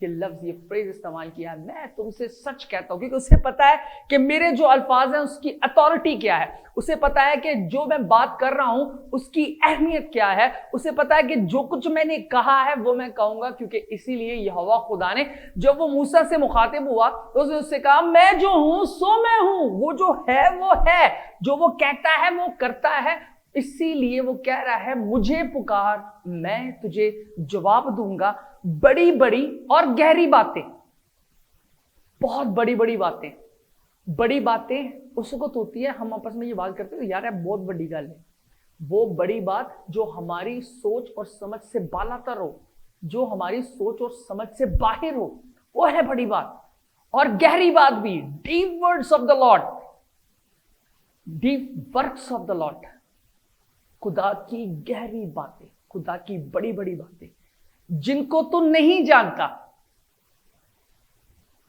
یہ لفظ یہ فریز استعمال کیا، میں تم سے سچ کہتا ہوں، کیونکہ اسے پتا ہے کہ میرے جو الفاظ ہیں اس کی اتھارٹی کیا ہے، اسے پتا ہے کہ جو میں بات کر رہا ہوں اس کی اہمیت کیا ہے، اسے پتا ہے کہ جو کچھ میں نے کہا ہے وہ میں کہوں گا، کیونکہ اسی لیے یہوہ خدا نے جب وہ موسیٰ سے مخاطب ہوا تو اس نے اس سے کہا میں جو ہوں سو میں ہوں، وہ جو ہے، جو وہ کہتا ہے وہ کرتا ہے، اسی لیے وہ کہہ رہا ہے مجھے پکار میں تجھے جواب دوں گا، بڑی بڑی اور گہری باتیں، بہت بڑی بڑی باتیں اس وقت ہوتی ہے ہم آپس میں یہ بات کرتے ہیں یار بہت بڑی گل ہے، وہ بڑی بات جو ہماری سوچ اور سمجھ سے بالا تر ہو، جو ہماری سوچ اور سمجھ سے باہر ہو، وہ ہے بڑی بات، اور گہری بات بھی، deep words of the lord, deep works of the lord, خدا کی گہری باتیں، خدا کی بڑی بڑی باتیں جن کو تو نہیں جانتا۔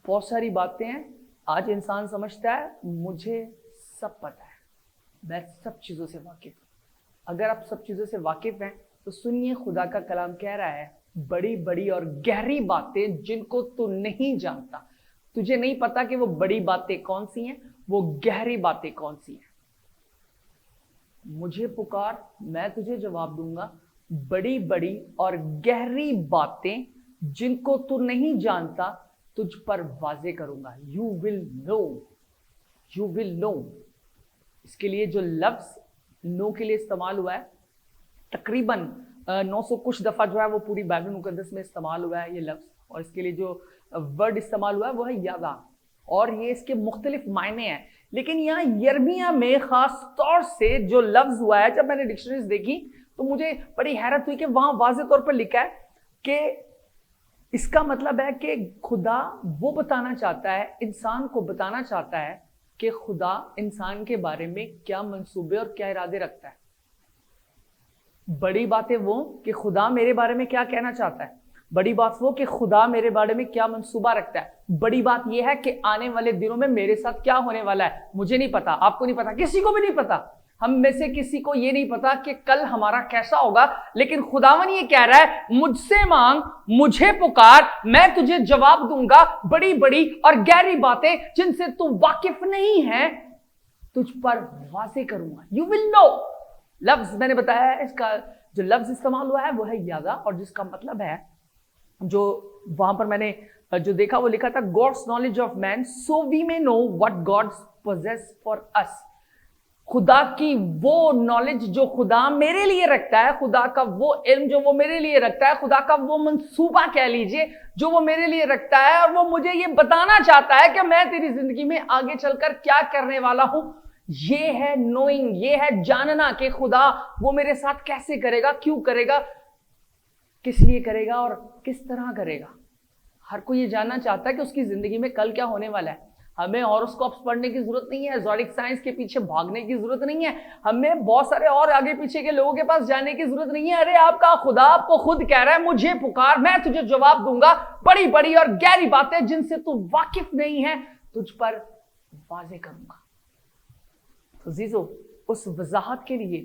بہت ساری باتیں ہیں آج انسان سمجھتا ہے مجھے سب پتا ہے، میں سب چیزوں سے واقف ہوں۔ اگر آپ سب چیزوں سے واقف ہیں تو سنیے خدا کا کلام کہہ رہا ہے بڑی بڑی اور گہری باتیں جن کو تو نہیں جانتا، تجھے نہیں پتا کہ وہ بڑی باتیں کون سی ہیں، وہ گہری باتیں کون سی ہیں۔ مجھے پکار میں تجھے جواب دوں گا، بڑی بڑی اور گہری باتیں جن کو تو نہیں جانتا تجھ پر واضح کروں گا۔ You will know۔ اس کے لیے جو لفظ نو کے لیے استعمال ہوا ہے تقریباً 900 کچھ دفعہ جو ہے وہ پوری بائبل مقدس میں استعمال ہوا ہے یہ لفظ، اور اس کے لیے جو ورڈ استعمال ہوا ہے وہ ہے یادا، اور یہ اس کے مختلف معنی ہیں، لیکن یہاں یرمیہ میں خاص طور سے جو لفظ ہوا ہے، جب میں نے ڈکشنریز دیکھی تو مجھے بڑی حیرت ہوئی کہ وہاں واضح طور پر لکھا ہے کہ اس کا مطلب ہے کہ خدا وہ بتانا چاہتا ہے، انسان کو بتانا چاہتا ہے کہ خدا انسان کے بارے میں کیا منصوبے اور کیا ارادے رکھتا ہے۔ بڑی باتیں وہ کہ خدا میرے بارے میں کیا کہنا چاہتا ہے، بڑی بات وہ کہ خدا میرے بارے میں کیا منصوبہ رکھتا ہے، بڑی بات یہ ہے کہ آنے والے دنوں میں میرے ساتھ کیا ہونے والا ہے۔ مجھے نہیں پتا، آپ کو نہیں پتا، کسی کو بھی نہیں پتا، ہم میں سے کسی کو یہ نہیں پتا کہ کل ہمارا کیسا ہوگا، لیکن خداوند یہ کہہ رہا ہے مجھ سے مانگ، مجھے پکار، میں تجھے جواب دوں گا، بڑی بڑی اور گہری باتیں جن سے تو واقف نہیں ہے تجھ پر واضح کروں گا۔ You will know۔ لفظ میں نے بتایا ہے، اس کا جو لفظ استعمال ہوا ہے وہ ہے یادا، اور جس کا مطلب ہے جو وہاں پر میں نے جو دیکھا وہ لکھا تھا God's knowledge of man so we may know what God possess for us۔ خدا کی وہ نالج جو خدا میرے لیے رکھتا ہے، خدا کا وہ علم جو وہ میرے لیے رکھتا ہے، خدا کا وہ منصوبہ کہہ لیجئے جو وہ میرے لیے رکھتا ہے، اور وہ مجھے یہ بتانا چاہتا ہے کہ میں تیری زندگی میں آگے چل کر کیا کرنے والا ہوں۔ یہ ہے نوئنگ، یہ ہے جاننا کہ خدا وہ میرے ساتھ کیسے کرے گا، کیوں کرے گا، کس لیے کرے گا اور کس طرح کرے گا۔ ہر کوئی یہ جاننا چاہتا ہے کہ اس کی زندگی میں کل کیا ہونے والا ہے۔ ہمیں ہاروسکوپس پڑھنے کی ضرورت نہیں ہے، زوڈک سائنس کے پیچھے بھاگنے کی ضرورت نہیں ہے، ہمیں بہت سارے اور آگے پیچھے کے لوگوں کے پاس جانے کی ضرورت نہیں ہے۔ ارے آپ کا خدا آپ کو خود کہہ رہا ہے مجھے پکار، میں تجھے جواب دوں گا، بڑی بڑی اور گہری باتیں جن سے تو واقف نہیں ہے تجھ پر واضح کروں گا۔ عزیزو، اس وضاحت کے لیے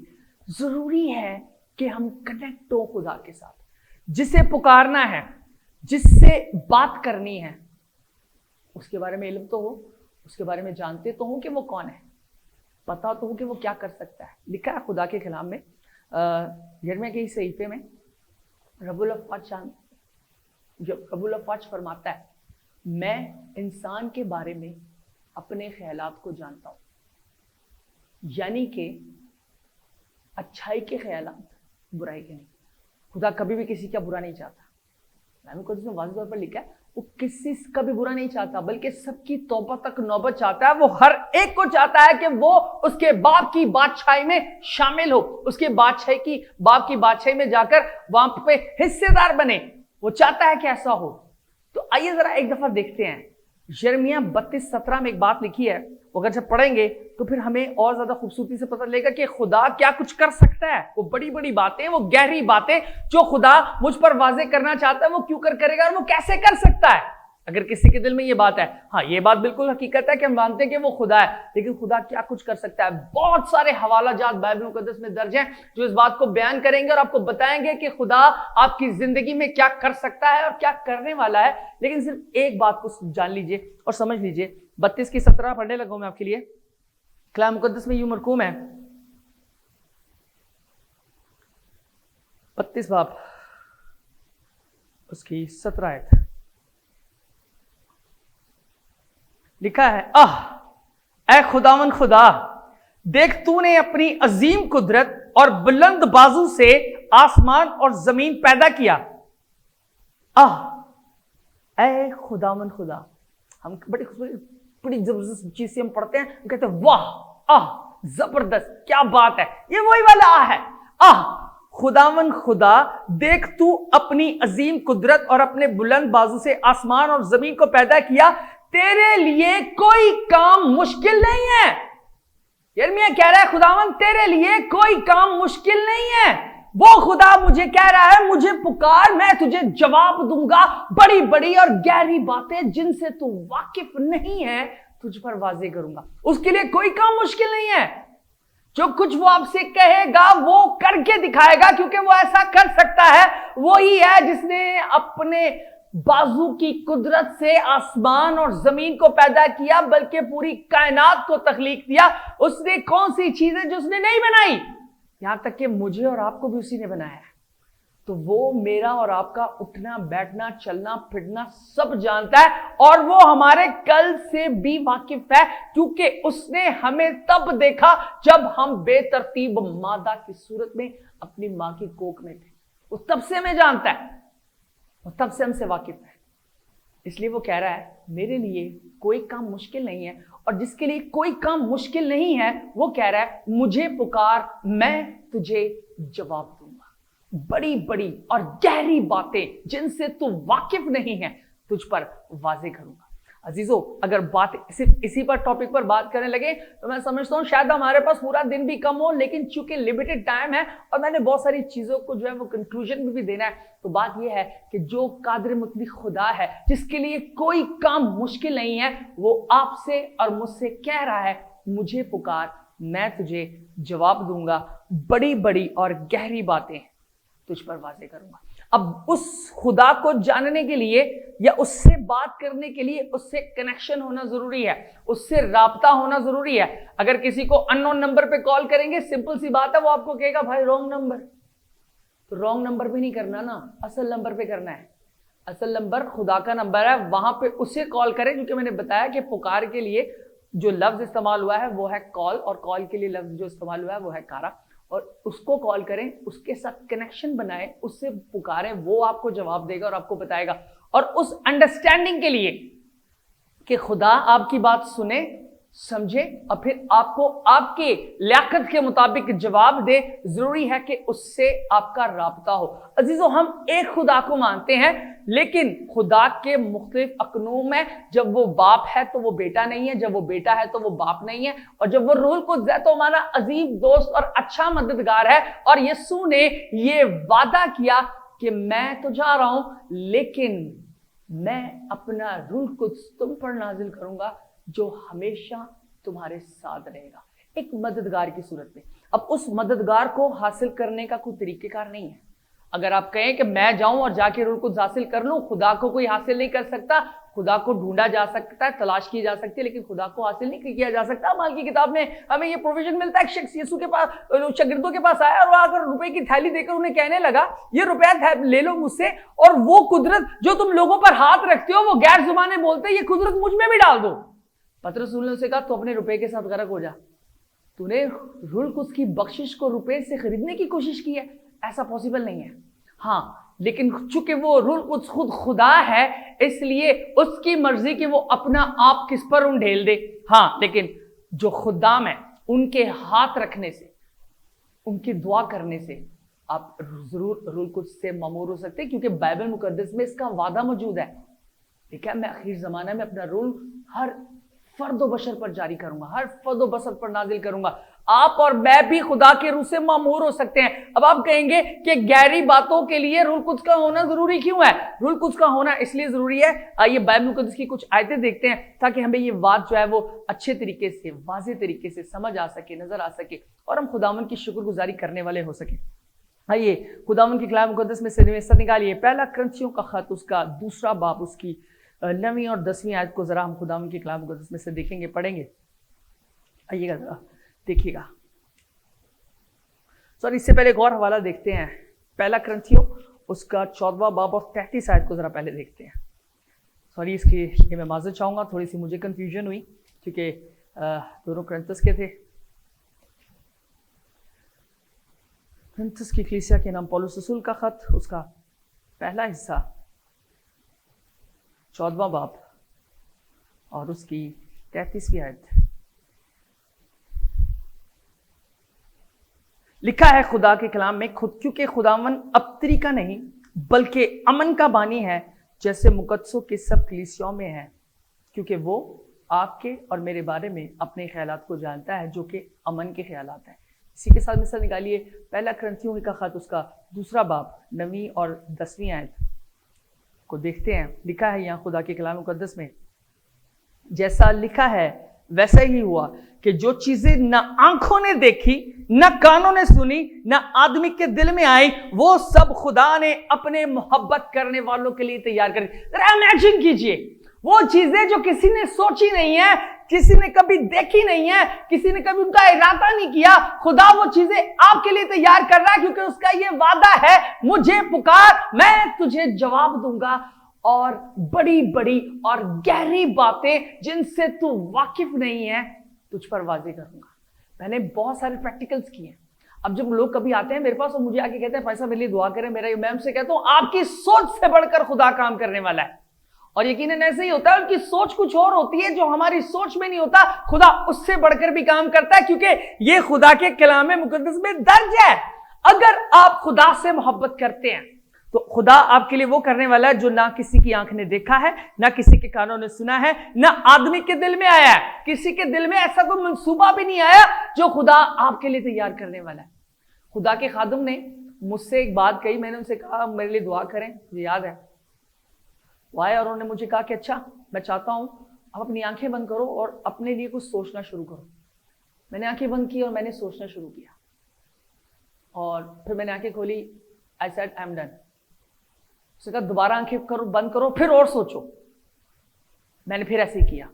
ضروری ہے کہ ہم کنیکٹ ہو خدا کے ساتھ، جسے پکارنا ہے، جس سے بات کرنی ہے، اس کے بارے میں علم تو ہو، اس کے بارے میں جانتے تو ہوں کہ وہ کون ہے، پتا تو ہو کہ وہ کیا کر سکتا ہے۔ لکھا ہے خدا کے کلام میں یرمیہ کے صحیفے میں، رب الافواج فرماتا ہے میں انسان کے بارے میں اپنے خیالات کو جانتا ہوں، یعنی کہ اچھائی کے خیالات، برائی کے نہیں۔ خدا کبھی بھی کسی کا برا نہیں چاہتا، میں کو واضح طور پر لکھا ہے وہ کسی کا بھی برا نہیں چاہتا، بلکہ سب کی توبہ تک نوبت چاہتا ہے۔ وہ ہر ایک کو چاہتا ہے کہ وہ اس کے باپ کی بادشاہی میں شامل ہو، اس کے باپ کی بادشاہی میں جا کر وہاں پہ حصے دار بنے، وہ چاہتا ہے کہ ایسا ہو۔ تو آئیے ذرا ایک دفعہ دیکھتے ہیں، یرمیہ 32:17 میں ایک بات لکھی ہے، وہ اگر جب پڑھیں گے تو پھر ہمیں اور زیادہ خوبصورتی سے پتہ لگے گا کہ خدا کیا کچھ کر سکتا ہے۔ وہ بڑی بڑی باتیں، وہ گہری باتیں جو خدا مجھ پر واضح کرنا چاہتا ہے، وہ کیوں کرے گا اور وہ کیسے کر سکتا ہے۔ اگر کسی کے دل میں یہ بات ہے، ہاں یہ بات بالکل حقیقت ہے کہ ہم مانتے ہیں کہ وہ خدا ہے، لیکن خدا کیا کچھ کر سکتا ہے؟ بہت سارے حوالہ جات بائبل مقدس میں درج ہیں جو اس بات کو بیان کریں گے اور آپ کو بتائیں گے کہ خدا آپ کی زندگی میں کیا کر سکتا ہے اور کیا کرنے والا ہے۔ لیکن صرف ایک بات کو جان لیجئے اور سمجھ لیجئے، 32 کی 17 پڑھنے لگا ہوں میں آپ کے لیے۔ کلام مقدس میں یوں مرقوم ہے، 32 باب اس کی 17 آیت لکھا ہے، اے خداون خدا، دیکھ تو نے اپنی عظیم قدرت اور بلند بازو سے آسمان اور زمین پیدا کیا۔ اے خداون خدا، ہم بڑی زبردست چیز سے ہم پڑھتے ہیں، ہم کہتے ہیں واہ زبردست کیا بات ہے، یہ وہی والا ہے۔ خداون خدا، دیکھ تو اپنی عظیم قدرت اور اپنے بلند بازو سے آسمان اور زمین کو پیدا کیا، تیرے لیے کوئی کام مشکل نہیں ہے۔ یرمیہ کہہ رہا ہے خداوند تیرے لیے کوئی کام مشکل نہیں ہے۔ وہ خدا مجھے کہہ رہا ہے مجھے پکار، میں تجھے جواب دوں گا، بڑی بڑی اور گہری باتیں جن سے تو واقف نہیں ہے تجھ پر واضح کروں گا۔ اس کے لیے کوئی کام مشکل نہیں ہے۔ جو کچھ وہ آپ سے کہے گا وہ کر کے دکھائے گا، کیونکہ وہ ایسا کر سکتا ہے۔ وہی ہے جس نے اپنے بازو کی قدرت سے آسمان اور زمین کو پیدا کیا، بلکہ پوری کائنات کو تخلیق دیا۔ اس نے کون سی چیزیں جو اس نے نہیں بنائی، یہاں تک کہ مجھے اور آپ کو بھی اسی نے بنایا ہے۔ تو وہ میرا اور آپ کا اٹھنا بیٹھنا چلنا پھرنا سب جانتا ہے، اور وہ ہمارے کل سے بھی واقف ہے، کیونکہ اس نے ہمیں تب دیکھا جب ہم بے ترتیب مادہ کی صورت میں اپنی ماں کی کوکھ میں تھے۔ وہ تب سے ہمیں جانتا ہے، وہ تب سے ہم سے واقف ہے۔ اس لیے وہ کہہ رہا ہے میرے لیے کوئی کام مشکل نہیں ہے، اور جس کے لیے کوئی کام مشکل نہیں ہے وہ کہہ رہا ہے مجھے پکار، میں تجھے جواب دوں گا۔ بڑی بڑی اور گہری باتیں جن سے تو واقف نہیں ہے تجھ پر واضح کروں گا۔ عزیزو، اگر بات صرف اسی پر ٹاپک پر بات کرنے لگے تو میں سمجھتا ہوں شاید ہمارے پاس پورا دن بھی کم ہو، لیکن چونکہ لمیٹڈ ٹائم ہے اور میں نے بہت ساری چیزوں کو جو ہے وہ کنکلوژن میں بھی دینا ہے، تو بات یہ ہے کہ جو قادر مطلق خدا ہے، جس کے لیے کوئی کام مشکل نہیں ہے، وہ آپ سے اور مجھ سے کہہ رہا ہے مجھے پکار، میں تجھے جواب دوں گا، بڑی بڑی اور گہری باتیں تجھ پر واضح کروں گا۔ اب اس خدا کو جاننے کے لیے یا اس سے بات کرنے کے لیے اس سے کنیکشن ہونا ضروری ہے، اس سے رابطہ ہونا ضروری ہے۔ اگر کسی کو ان نون نمبر پہ کال کریں گے، سمپل سی بات ہے، وہ آپ کو کہے گا بھائی رانگ نمبر، تو رانگ نمبر پہ نہیں کرنا نا، اصل نمبر پہ کرنا ہے۔ اصل نمبر خدا کا نمبر ہے، وہاں پہ اسے کال کریں، کیونکہ میں نے بتایا کہ پکار کے لیے جو لفظ استعمال ہوا ہے وہ ہے کال، اور کال کے لیے لفظ جو استعمال ہوا ہے وہ ہے کارا، اور اس کو کال کریں، اس کے ساتھ کنیکشن بنائیں، اس سے پکاریں، وہ آپ کو جواب دے گا اور آپ کو بتائے گا۔ اور اس انڈرسٹینڈنگ کے لیے کہ خدا آپ کی بات سنے، سمجھے اور پھر آپ کو آپ کے لیاقت کے مطابق جواب دے، ضروری ہے کہ اس سے آپ کا رابطہ ہو۔ عزیزو، ہم ایک خدا کو مانتے ہیں، لیکن خدا کے مختلف اقنوم ہیں۔ جب وہ باپ ہے تو وہ بیٹا نہیں ہے، جب وہ بیٹا ہے تو وہ باپ نہیں ہے، اور جب وہ روح القدس ہے تو ہمارا عظیم دوست اور اچھا مددگار ہے۔ اور یسوع نے یہ وعدہ کیا کہ میں تو جا رہا ہوں، لیکن میں اپنا روح القدس تم پر نازل کروں گا جو ہمیشہ تمہارے ساتھ رہے گا، ایک مددگار کی صورت میں۔ اب اس مددگار کو حاصل کرنے کا کوئی طریقہ کار نہیں ہے۔ اگر آپ کہیں کہ میں جاؤں اور جا کے روح القدس حاصل کر لوں، خدا کو کوئی حاصل نہیں کر سکتا۔ خدا کو ڈھونڈا جا سکتا ہے، تلاش کی جا سکتی ہے، لیکن خدا کو حاصل نہیں کیا جا سکتا۔ مال کی کتاب میں ہمیں یہ پروویژن ملتا ہے، ایک شخص یسوع کے پاس شاگردوں کے پاس آیا اور وہ آ کر روپے کی تھیلی دے کر انہیں کہنے لگا یہ روپیہ لے لو مجھ سے، اور وہ قدرت جو تم لوگوں پر ہاتھ رکھتے ہو، وہ غیر زبانیں بولتے، یہ قدرت مجھ میں بھی ڈال دو۔ پطرس رسول نے اسے کہا تو اپنے روپے کے ساتھ غرق ہو جا، تو نے روح القدس کی بخشش کو روپے سے خریدنے کی کوشش کی ہے، ایسا پاسبل نہیں ہے۔ ہاں، لیکن چونکہ وہ روح القدس خود خدا ہے، اس لیے اس کی مرضی کہ وہ اپنا آپ کس پر انڈھیل دے۔ ہاں، لیکن جو خدام ہے ان کے ہاتھ رکھنے سے، ان کی دعا کرنے سے آپ ضرور روح القدس سے مامور ہو سکتے ہیں، کیونکہ بائبل مقدس میں اس کا وعدہ موجود ہے۔ دیکھا، میں آخر زمانہ میں اپنا رول ہر فرد و بشر پر جاری کروں گا، ہر فرد و بشر پر نازل کروں گا۔ آپ اور میں بھی خدا کے روح سے مامور ہو سکتے ہیں۔ اب آپ کہیں گے کہ گہری باتوں کے لیے روح القدس کا ہونا ضروری کیوں ہے؟ روح القدس کا ہونا اس لیے ضروری ہے، آئیے بائبل مقدس کی کچھ آیتیں دیکھتے ہیں تاکہ ہمیں یہ بات جو ہے وہ اچھے طریقے سے، واضح طریقے سے سمجھ آ سکے، نظر آ سکے، اور ہم خداوند کی شکر گزاری کرنے والے ہو سکیں۔ آئیے خداوند کی کلام مقدس میں سے نویسہ نکالیے، پہلا کرنتھیوں کا خط، اس کا 2 باب، اس کی 9 اور 10 آیت کو ذرا ہم خداوند کی کلام مقدس میں سے دیکھیں گے، پڑھیں گے۔ آئیے گا ذرا دیکھیے گا۔ سوری، اس سے پہلے ایک اور حوالہ دیکھتے ہیں، پہلا کرنتھیوں اس کا 14 باب اور 33 آیت کو ذرا پہلے دیکھتے ہیں۔ سوری، اس کے لیے میں معذرت چاہوں گا، تھوڑی سی مجھے کنفیوژن ہوئی کیونکہ دونوں کرنتھس کے تھے۔ کرنتھس کی کلیسیا کے نام پولس رسول کا خط، اس کا پہلا حصہ 14 باب اور اس کی 33 آیت۔ لکھا ہے خدا کے کلام میں، کیونکہ خداوند ابتری کا نہیں بلکہ امن کا بانی ہے، جیسے مقدسوں کے سب کلیسیوں میں ہے، کیونکہ وہ آپ کے اور میرے بارے میں اپنے خیالات کو جانتا ہے جو کہ امن کے خیالات ہیں۔ اسی کے ساتھ مثال نکالیے پہلا کرنتھیوں کا خط، اس کا 2 باب 9 اور 10 آیت کو دیکھتے ہیں۔ لکھا ہے یہاں خدا کے کلام مقدس میں، جیسا لکھا ہے ویسا ہی ہوا کہ جو چیزیں نہ آنکھوں نے دیکھی، نہ کانوں نے سنی، نہ آدمی کے دل میں آئی، وہ سب خدا نے اپنے محبت کرنے والوں کے لیے تیار کر دی۔ ذرا امیجن کیجئے، وہ چیزیں جو کسی نے سوچی نہیں ہے، کسی نے کبھی دیکھی نہیں ہے، کسی نے کبھی ان کا ارادہ نہیں کیا، خدا وہ چیزیں آپ کے لیے تیار کر رہا ہے، کیونکہ اس کا یہ وعدہ ہے، مجھے پکار، میں تجھے جواب دوں گا، اور بڑی بڑی اور گہری باتیں جن سے تو واقف نہیں ہے تجھ پر واضح کروں گا۔ میں نے بہت سارے پریکٹیکلز کیے ہیں۔ اب جب لوگ کبھی آتے ہیں میرے پاس اور مجھے آگے کہتے ہیں فیصل میرے لیے دعا کریں، میں ان سے کہتا ہوں آپ کی سوچ سے بڑھ کر خدا کام کرنے والا ہے، اور یقیناً ایسے ہی ہوتا ہے، ان کی سوچ کچھ اور ہوتی ہے جو ہماری سوچ میں نہیں ہوتا، خدا اس سے بڑھ کر بھی کام کرتا ہے، کیونکہ یہ خدا کے کلام مقدس میں درج ہے۔ اگر آپ خدا سے محبت کرتے ہیں تو خدا آپ کے لیے وہ کرنے والا ہے جو نہ کسی کی آنکھ نے دیکھا ہے، نہ کسی کے کانوں نے سنا ہے، نہ آدمی کے دل میں آیا ہے۔ کسی کے دل میں ایسا کوئی منصوبہ بھی نہیں آیا جو خدا آپ کے لیے تیار کرنے والا ہے۔ خدا کے خادم نے مجھ سے ایک بات کہی، میں نے ان سے کہا میرے لیے دعا کریں، مجھے یاد ہے وہ آئے اور انہوں نے مجھے کہا کہ اچھا میں چاہتا ہوں آپ اپنی آنکھیں بند کرو اور اپنے لیے کچھ سوچنا شروع کرو۔ میں نے آنکھیں بند کی اور میں نے سوچنا شروع کیا، اور پھر میں نے آنکھیں کھولی، I said I'm done۔ اس نے کہا دوبارہ آنکھیں بند کرو، پھر اور سوچو۔ میں نے پھر ایسے ہی کیا،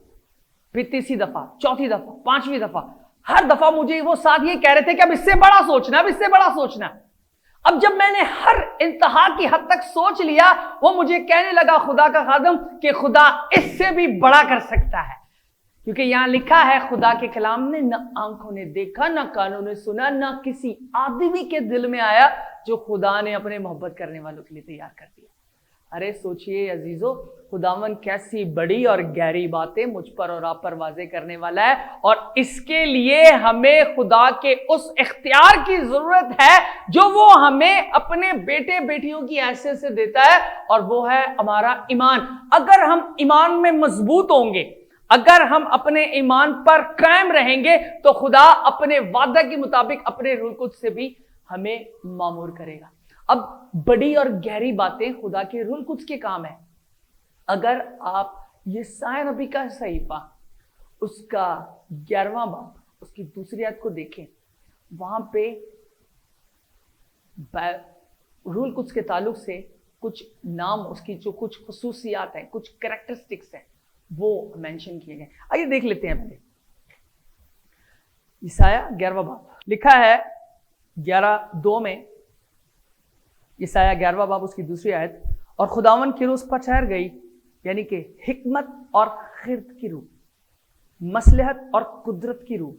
پھر 3 دفعہ، 4 دفعہ، 5 دفعہ، ہر دفعہ مجھے وہ ساتھ یہ کہہ رہے تھے کہ اب اس سے بڑا سوچنا، اب اس سے بڑا سوچنا۔ اب جب میں نے ہر انتہا کی حد تک سوچ لیا، وہ مجھے کہنے لگا خدا کا خادم کہ خدا اس سے بھی بڑا کر سکتا ہے، کیونکہ یہاں لکھا ہے خدا کے کلام نے، نہ آنکھوں نے دیکھا، نہ کانوں نے سنا، نہ کسی آدمی کے دل میں آیا جو خدا نے اپنے محبت کرنے والوں کے لیے تیار کر دیا۔ ارے سوچئے عزیزو، خداوند کیسی بڑی اور گہری باتیں مجھ پر اور آپ پر واضح کرنے والا ہے، اور اس کے لیے ہمیں خدا کے اس اختیار کی ضرورت ہے جو وہ ہمیں اپنے بیٹے بیٹیوں کی حیثیت سے دیتا ہے، اور وہ ہے ہمارا ایمان۔ اگر ہم ایمان میں مضبوط ہوں گے، اگر ہم اپنے ایمان پر قائم رہیں گے، تو خدا اپنے وعدہ کے مطابق اپنے روح القدس سے بھی ہمیں مامور کرے گا۔ اب بڑی اور گہری باتیں خدا کے روح القدس کے کام ہے۔ اگر آپ یسایا نبی کا صحیفہ اس کا 11واں باب اس کی 2 آیت کو دیکھیں، وہاں پہ روح القدس کے تعلق سے کچھ نام، اس کی جو کچھ خصوصیات ہیں، کچھ کریکٹرسٹکس ہیں، وہ مینشن کیے گئے۔ آئیے دیکھ لیتے ہیں پہلے یسایا 11واں باب۔ لکھا ہے 11:2 میں، یسایا 11واں باب اس کی 2 آیت، اور خداوند کی روح اس پر ٹھہر گئی، یعنی کہ حکمت اور خرد کی روح، مصلحت اور قدرت کی روح،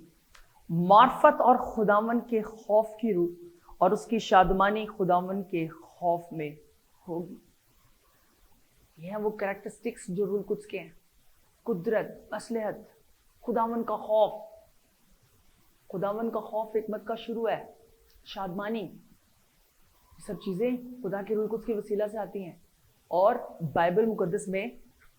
معرفت اور خداوند کے خوف کی روح، اور اس کی شادمانی خداوند کے خوف میں ہوگی۔ یہ ہیں وہ کریکٹرسٹکس جو روح القدس کے ہیں، قدرت، مصلحت، خداوند کا خوف۔ خداوند کا خوف حکمت کا شروع ہے، شادمانی، یہ سب چیزیں خدا کے روح القدس کے وسیلہ سے آتی ہیں۔ اور بائبل مقدس میں